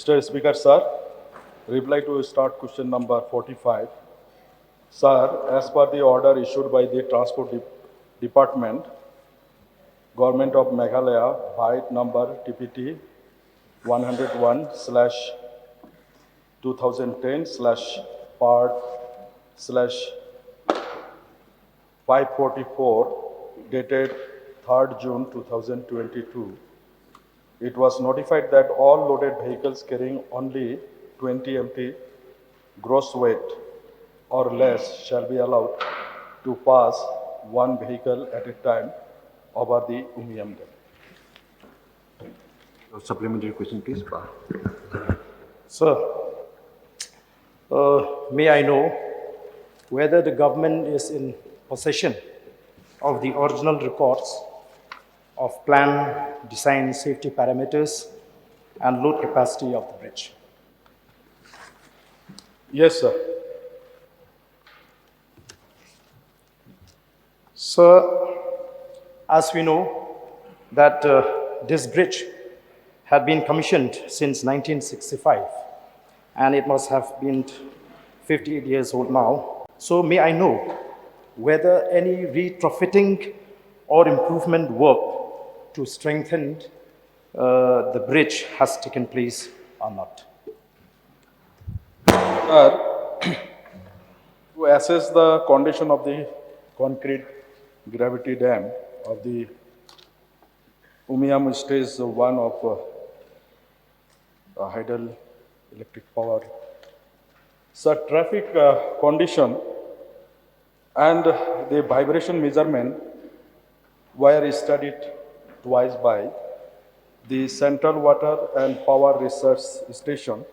Mr. Speaker, sir, reply to start question number 45. Sir, as per the order issued by the Transport Department, Government of Meghalaya, byte number TPT 101/2010/part/544 dated 3rd June 2022, it was notified that all loaded vehicles carrying only 20 mt gross weight or less shall be allowed to pass one vehicle at a time over the Umiam Dam. Supplementary question, please. Sir, may I know whether the government is in possession of the original records of plan, design, safety parameters, and load capacity of the bridge? Yes, sir. Sir, as we know that this bridge had been commissioned since 1965, and it must have been 58 years old now. So may I know whether any retrofitting or improvement work to strengthen the bridge has taken place or not? To assess the condition of the concrete gravity dam of the Umiam stage 1 of hydroelectric power. So traffic condition and the vibration measurement were studied twice by the Central Water and Power Research Station,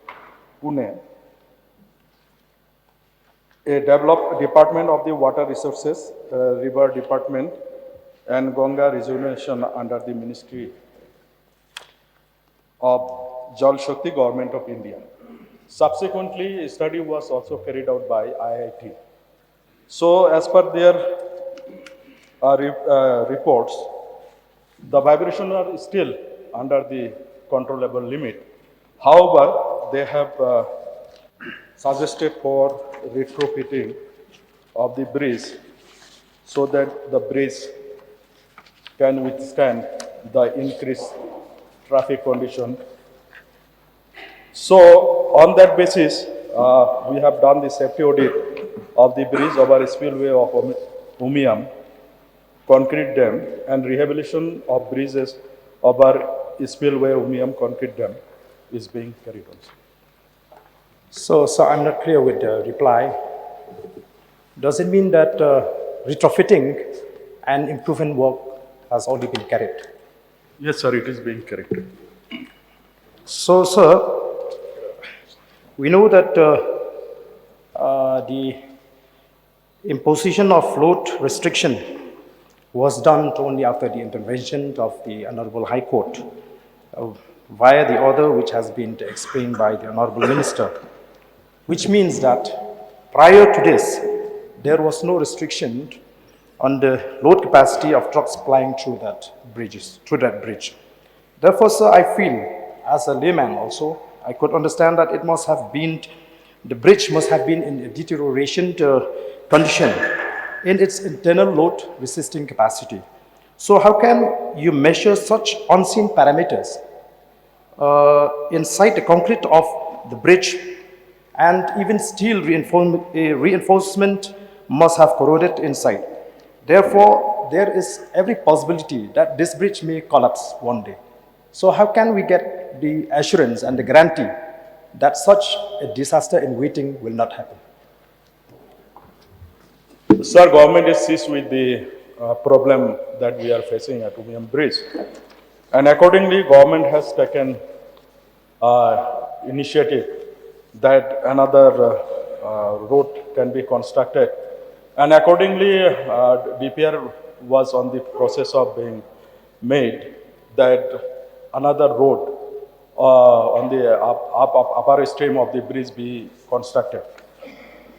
Pune, a developed department of the Water Resources, River Department, and Ganga Rejuvenation under the Ministry of Jal Shakti, Government of India. Subsequently, a study was also carried out by IIT. So, as per their reports, the vibrations are still under the controllable limit. However, they have suggested for retrofitting of the bridge so that the bridge can withstand the increased traffic condition. So, on that basis, we have done the safety audit of the bridge over spillway of Umiam concrete dam and rehabilitation of bridges over spillway Umiam concrete dam is being carried on. So I'm not clear with the reply. Does it mean that retrofitting and improvement work has already been carried? Yes, sir, it is being carried. So, sir, we know that the imposition of load restriction was done only after the intervention of the Honorable High Court via the order which has been explained by the Honorable Minister, which means that prior to this, there was no restriction on the load capacity of trucks plying through that bridge. Therefore, sir, I feel, as a layman also, I could understand that it must have been, the bridge must have been in a deterioration condition in its internal load resisting capacity. So how can you measure such unseen parameters inside the concrete of the bridge, and even steel reinforcement must have corroded inside? Therefore, there is every possibility that this bridge may collapse one day. So how can we get the assurance and the guarantee that such a disaster in waiting will not happen? Sir, government is seized with the problem that we are facing at Umiam Bridge. And accordingly, government has taken initiative that another road can be constructed. And accordingly, DPR was on the process of being made that another road on the upper stream of the bridge be constructed.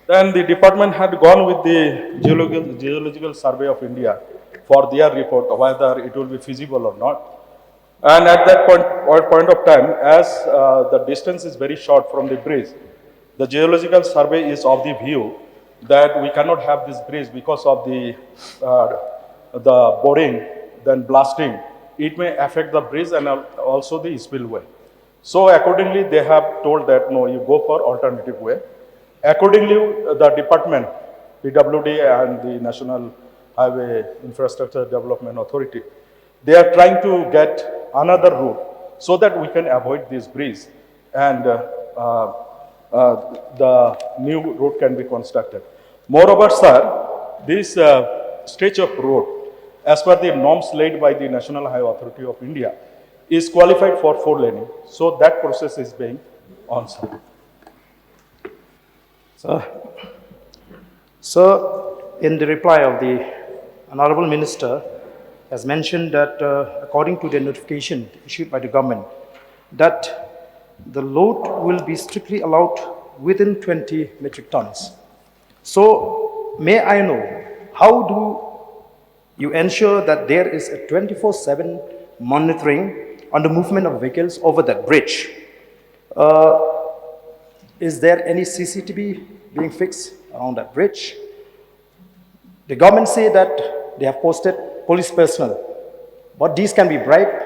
Then the department had gone with the Geological Survey of India for their report whether it will be feasible or not. And at that point of time, as the distance is very short from the bridge, the geological survey is of the view that we cannot have this bridge because of the boring, then blasting. It may affect the bridge and also the spillway. So accordingly, they have told that no, you go for alternative way. Accordingly, the department, PWD and the National Highway Infrastructure Development Authority, they are trying to get another route so that we can avoid this bridge and the new route can be constructed. Moreover, sir, this stretch of road, as per the norms laid by the National Highway Authority of India, is qualified for 4-laning. So that process is being on, sir. Sir, in the reply of the Honorable Minister, has mentioned that according to the notification issued by the government, that the load will be strictly allowed within 20 metric tons. So, may I know, how do you ensure that there is a 24/7 monitoring on the movement of vehicles over that bridge? Is there any CCTV being fixed around that bridge? The government say that they have posted police personnel, but these can be bribed,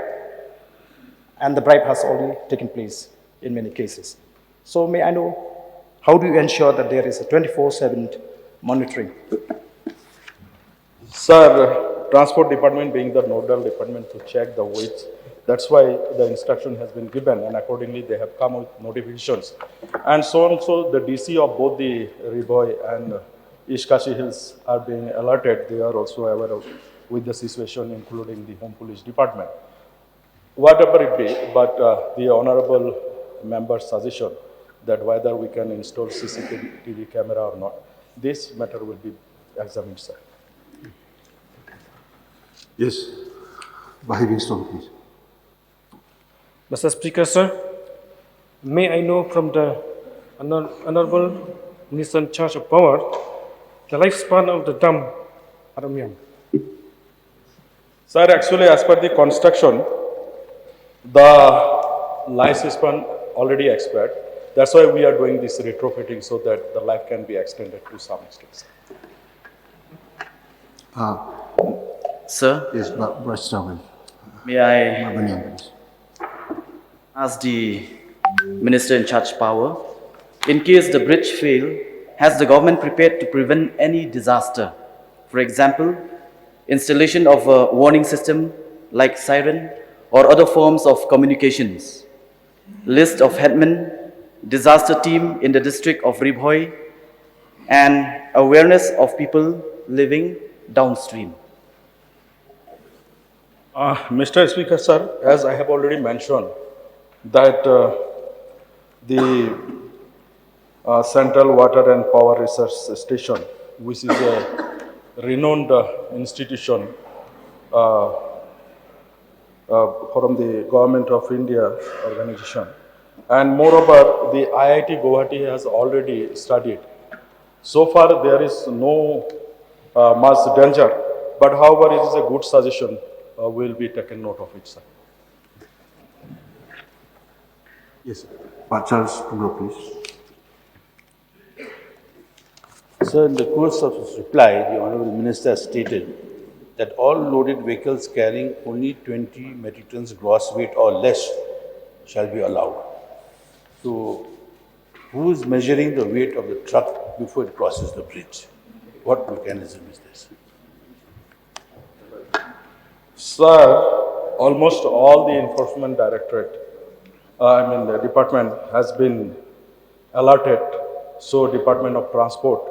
and the bribe has already taken place in many cases. So may I know, how do you ensure that there is a 24/7 monitoring? Sir, Transport Department being the nodal department to check the weights, that's why the instruction has been given, and accordingly they have come with notifications. And so also the DC of both the Riboy and East Kashi Hills are being alerted. They are also aware of with the situation, including the Home Police Department. Whatever it be, but the honorable member's suggestion that whether we can install CCTV camera or not, this matter will be examined, sir. Yes. Bah Ardent, please. Mr. Speaker, sir, may I know from the Honorable Minister in charge of power the lifespan of the dam Aramyam? Sir, actually, as per the construction, the lifespan already expired. That's why we are doing this retrofitting so that the life can be extended to some extent. Sir, Yes, Brush Travel. may I Mabanian, please. ask the Minister in charge power, in case the bridge fail, has the government prepared to prevent any disaster? For example, installation of a warning system like siren or other forms of communications, list of headmen, disaster team in the district of Ribhoi, and awareness of people living downstream. Mr. Speaker, sir, as I have already mentioned, that the Central Water and Power Research Station, which is a renowned institution from the Government of India organization, and moreover, the IIT Guwahati has already studied. So far, there is no much danger, but however, it is a good suggestion. Will be taken note of it, sir. Yes, sir. Charles Puglo, please. Sir, in the course of his reply, the Honourable Minister has stated that all loaded vehicles carrying only 20 metric tons gross weight or less shall be allowed. So, who is measuring the weight of the truck before it crosses the bridge? What mechanism is this? Sir, almost all the enforcement directorate, the department has been alerted. So, Department of Transport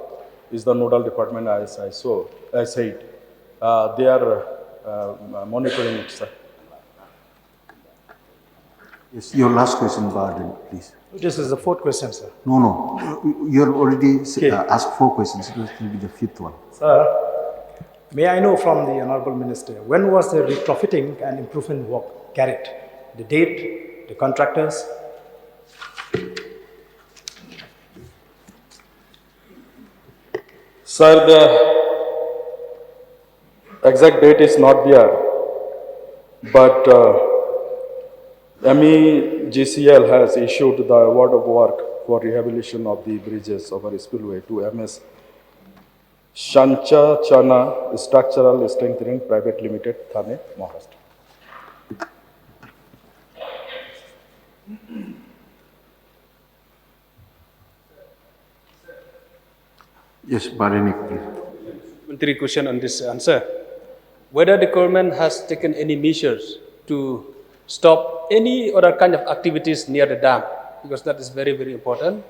is the nodal department, as I said. They are monitoring it, sir. Yes, your last question, Bah Ardent, please. This is the fourth question, sir. No. You have already asked 4 questions. It will be the 5th one. Sir, may I know from the Honorable Minister, when was the retrofitting and improvement work carried? The date, the contractors? Sir, the exact date is not there, but MEGCL has issued the award of work for rehabilitation of the bridges over spillway to MS Shancha Chana Structural Strengthening Private Limited, Thane, Maharashtra. Yes, Bah Ardent, please. Three question on this answer. Whether the government has taken any measures to stop any other kind of activities near the dam, because that is very, very important.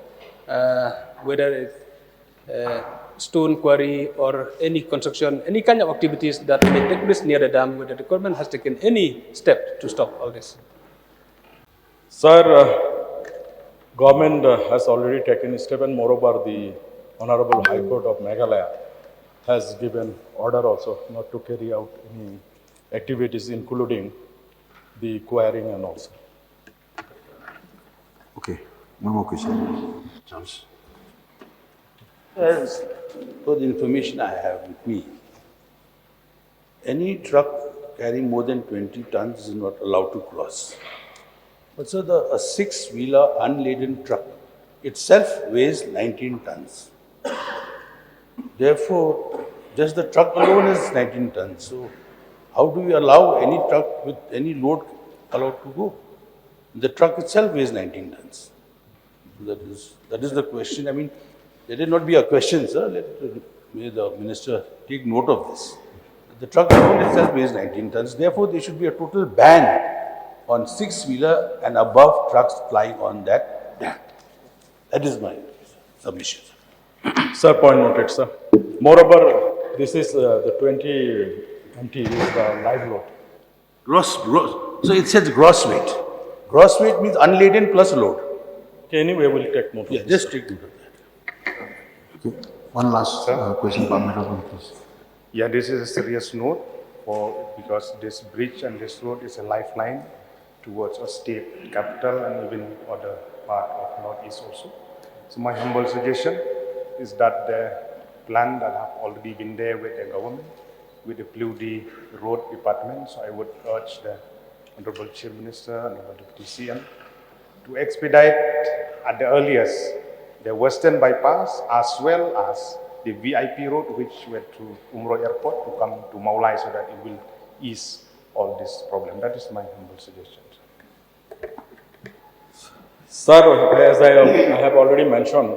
Whether it's stone quarry or any construction, any kind of activities that may take place near the dam, whether the government has taken any step to stop all this. Sir, government has already taken a step, and moreover, the Honorable High Court of Meghalaya has given order also not to carry out any activities, including the quarrying and also. Okay, one more question, Charles. As per the information I have with me, any truck carrying more than 20 tons is not allowed to cross. But so a six-wheeler unladen truck itself weighs 19 tons. Therefore, just the truck alone is 19 tons. So how do we allow any truck with any load allowed to go? The truck itself weighs 19 tons. That is the question. I mean, let it not be a question, sir. May the minister take note of this. The truck alone itself weighs 19 tons. Therefore, there should be a total ban on six-wheeler and above trucks flying on that dam. That is my submission. Sir, point noted, sir. Moreover, this is the 20 MT is the live load. Gross. So it says gross weight. Gross weight means unladen plus load. Okay, anyway, we'll take note of Yeah, this. just take note of that. Okay, one last question, Bah Ardent, please. Yeah, this is a serious note because this bridge and this road is a lifeline towards a state capital and even other part of Northeast also. So my humble suggestion is that the plan that have already been there with the government, with the PUD road department, so I would urge the Honorable Chief Minister and the Deputy CM to expedite at the earliest the western bypass as well as the VIP road which went to Umrah Airport to come to Maulai so that it will ease all this problem. That is my humble suggestion. Sir, as I have already mentioned,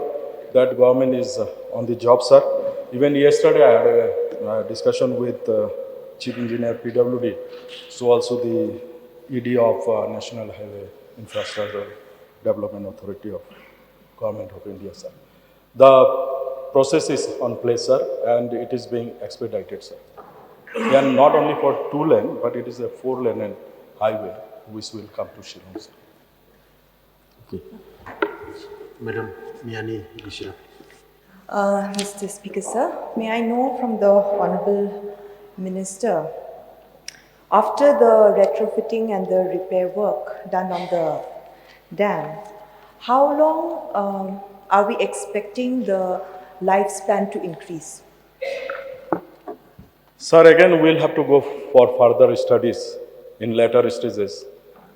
that government is on the job, sir. Even yesterday, I had a discussion with Chief Engineer PWD, so also the ED of National Highway Infrastructure Development Authority of Government of India, sir. The process is on place, sir, and it is being expedited, sir. And not only for 2-lane, but it is a 4-lane highway which will come to Shillong, sir. Okay. Madam Miani Dishra. Mr. Speaker, sir, may I know from the Honorable Minister, after the retrofitting and the repair work done on the dam, how long are we expecting the lifespan to increase? Sir, again, we'll have to go for further studies in later stages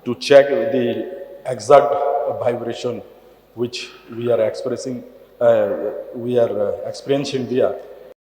to check the exact vibration which we are experiencing there,